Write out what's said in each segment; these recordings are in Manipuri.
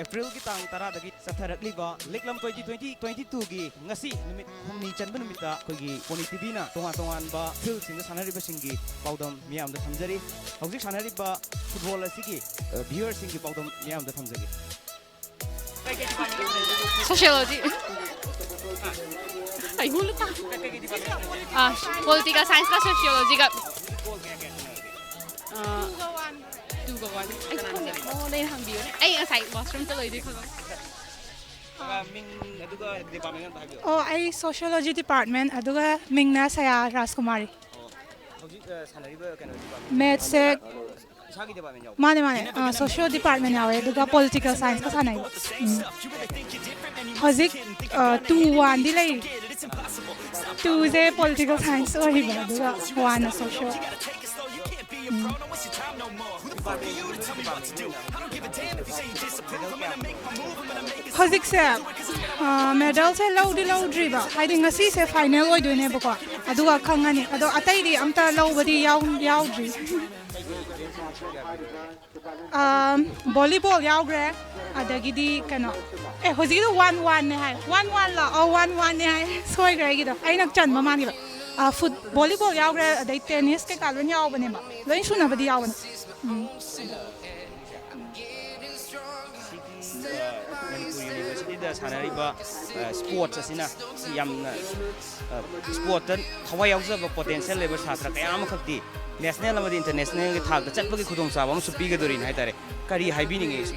April ki tang tara dagi satharakli ba Leeklam 2022 gi ngasi numit humni chanba numita kogi poni tv na tongan ba field sing sanari ba singi paudam miyam da thamjari hojik sanari ba football asigi viewers sing gi paudam miyam da thamjari Sociology. Ay gulo ta. Political science ka sociology ka. 두거원. Ay khang mo na hang biyo. Ay asay washroom tuloy di ko. Ming aduga department ta hagyo. Oh, ay sociology department aduga mingna saya Rajkumari. Hojik sanari ba kana department. Maths Sagi department yaw. mane social department yawe aduga political science ka sanai. Hojik 2-1 di lai. 2 je political science ori ba aduga 1 social. Hojik se medal se loudri ba haiding ngasi se final oi doine ba ko aduga khangani ado atai di amta lowbadi yaudri volleyball yaugre adagidi kano hojik do 1-1 ne hai 1-1 la 1-1 ne hai soi gre gi do ai nak chan ma man gi ba foot volleyball yaugre adai tennis ke kalon yaw bane ba loi suna badi yaw bane University da sanari ba sports asina yamna sport tan thawai yaujaba potential level satra kaya am khakti national amadi international gi thak da chatbagi khudong sa bam supi ga dorin haitare kari haibini nge isi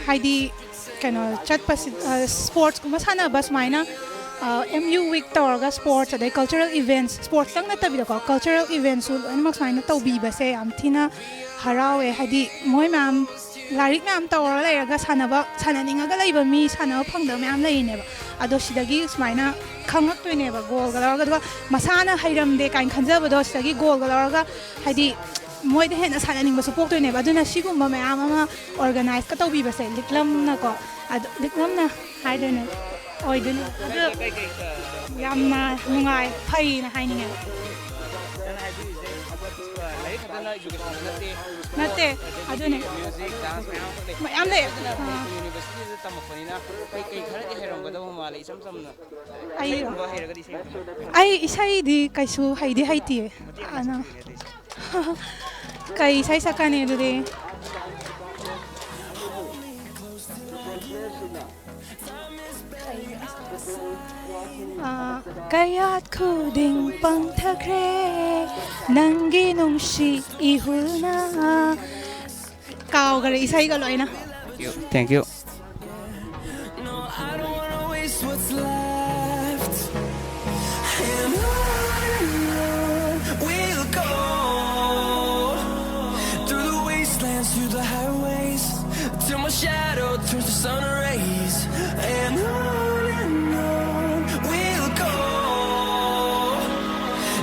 haidi kano chat pas sports kuma sana bas maina MU week torga sports adai cultural events sports tang na tabi ko cultural events ul ani mak maina tawbi ba se am thina harawe haidi moi mam larik mam tawra le ga sanaba sananinga ga leiba mi sanaba phangda mam leine ba ado sidagi smaina khangak toine ba gol ga ga masana hairam de kain khanjaba do sidagi gol ga haidi moi de hena sananing ba support toine ba aduna sigumba mayam ama organize ka tawbi ba se Leeklam na ko ado Leeklam na haidene oi dun yamna nungai phai na haininga nate adune music dance mayam le university da tamakpanina kai khara di herong ga da male isam samna ai ba heraga di sei ai isai di kaisu haidi haiti ana kai sai sakane du de kayat khuding pang thakre nangi nungshi ihuna kaw gare isai ga loina thank you No, I don't wanna waste what's left. And on we'll go through the wastelands, through the highways, till my shadow turns to sun rays. And on we'll go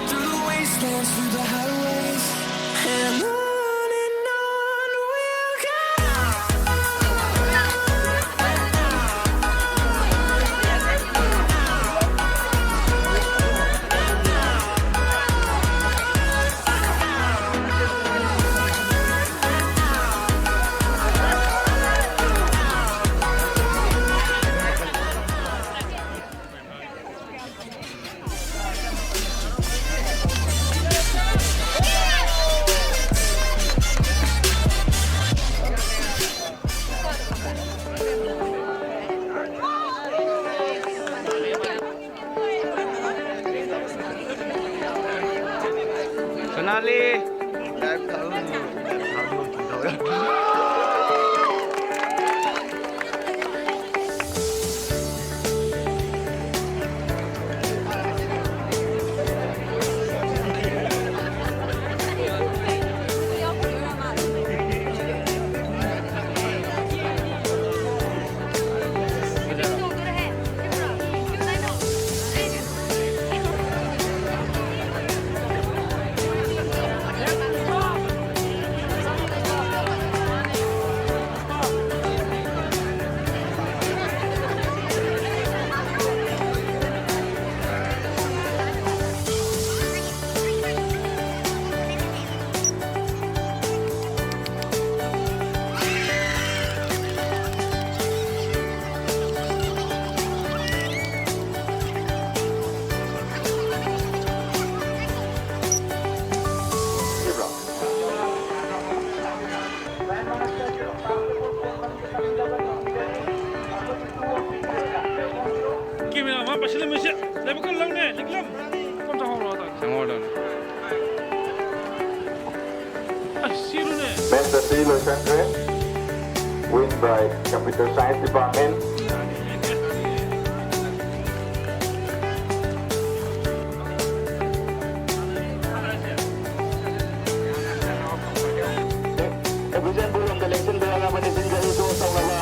through the wastelands, through the highways, and on we'll go. Sonali Losandre, win by Computer Science Department. Represent Bulong Collection Berana Manisinga itu Saulawa.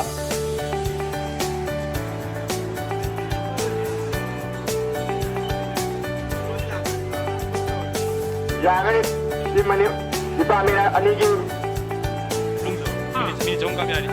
Jangan di mana di pamina anigi. 미 정감이 아니.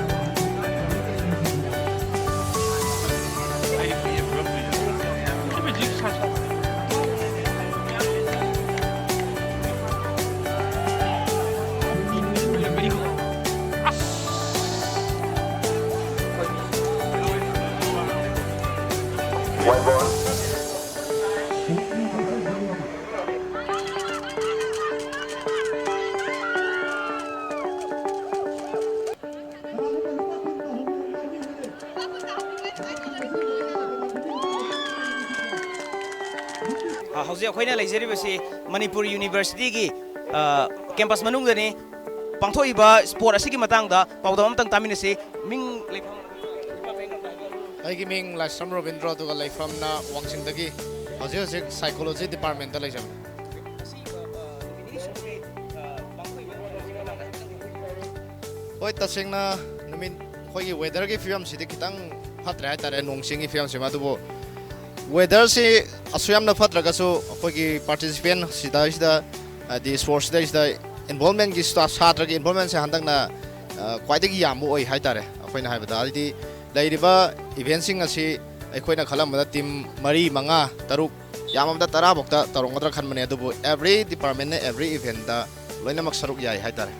White ball. ꯍꯧꯖꯤꯛ ꯑꯩꯈꯣꯏꯅ ꯂꯩꯖꯔꯤꯕꯁꯤ ꯃꯅꯤꯄꯨꯔ ꯌꯨꯅꯤꯚꯔꯁꯤꯇꯤꯒꯤ ꯀꯦꯝꯄꯁ ꯃꯅꯨꯡꯗꯅꯤ ꯄꯥꯡꯊꯣꯛꯏꯕ ꯁ꯭ꯄꯣꯔꯠ ꯑꯁꯤꯒꯤ ꯃꯇꯥꯡꯗ ꯄꯥꯎꯗꯝ ꯑꯃꯇꯪ ꯇꯥꯃꯤꯟꯅꯁꯤ ꯃꯤꯡ ꯂꯩꯐꯝ ꯑꯩꯒꯤ ꯃꯤꯡ ꯂꯥꯏꯁ꯭ꯔꯝ ꯔꯣꯕꯤꯟꯗ꯭ꯔꯣ ꯑꯗꯨꯒ ꯂꯩꯐꯝꯅ ꯋꯥꯡꯆꯤꯡꯗꯒꯤ ꯍꯧꯖꯤꯛ ꯍꯧꯖꯤꯛ ꯁꯥꯏꯀꯣꯂꯣꯖꯤ ꯗꯤꯄꯥꯔꯠꯃꯦꯟꯇ ꯂꯩꯖꯕꯅꯤ ꯍꯣꯏ ꯇꯁꯦꯡꯅ ꯅꯨꯃꯤꯠ ꯑꯩꯈꯣꯏꯒꯤ ꯋꯦꯗꯔꯒꯤ ꯐꯤꯕꯝꯁꯤꯗꯤ ꯈꯤꯇꯪ ꯐꯠꯇ꯭ꯔꯦ ꯍꯥꯏꯇꯥꯔꯦ ꯅꯣꯡ ꯆꯤꯡꯒꯤ ꯐꯤꯕꯝꯁꯤꯃ ꯑꯗꯨꯕꯨ ꯋꯦꯗꯔꯁꯤ ꯑꯁꯨꯌꯥꯝꯅ ꯐꯠꯇ꯭ꯔꯒꯁꯨ ꯑꯩꯈꯣꯏꯒꯤ ꯄꯥꯔꯇꯤꯁꯤꯄꯦꯟ ꯁꯤꯗꯩꯁꯤꯗ ꯍꯥꯏꯗꯤ ꯁ꯭ꯄꯣꯔꯠꯁꯤꯗꯩꯁꯤꯗ ꯏꯟꯚꯣꯜꯃꯦꯟꯒꯤ ꯁꯥꯇ꯭ꯔꯒꯤ ꯏꯟꯚꯣꯜꯃꯦꯟꯁꯦ ꯍꯟꯗꯛꯅ ꯈ꯭ꯋꯥꯏꯗꯒꯤ ꯌꯥꯝꯕ ꯑꯣꯏ ꯍꯥꯏꯇꯥꯔꯦ ꯑꯩꯈꯣꯏꯅ ꯍꯥꯏꯕꯗ ꯍꯥꯏꯗꯤ ꯂꯩꯔꯤꯕ ꯏꯚꯦꯟꯁꯤꯡ ꯑꯁꯤ ꯑꯩꯈꯣꯏꯅ ꯈꯜꯂꯝꯕꯗ ꯇꯤꯝ 4, 5, 6 ꯌꯥꯝꯃꯕꯗ 10 ꯐꯥꯎꯗ ꯇꯧꯔꯝꯒꯗ꯭ꯔꯥ ꯈꯟꯕꯅꯦ ꯑꯗꯨꯕꯨ ꯑꯦꯚ꯭ꯔꯤ ꯗꯤꯄꯥꯔꯠꯃꯦꯟꯅ ꯑꯦꯚ꯭ꯔꯤ ꯏꯚꯦꯟꯇ ꯂꯣꯏꯅꯃꯛ ꯁꯔꯨꯛ ꯌꯥꯏ ꯍꯥꯏꯇꯥꯔꯦ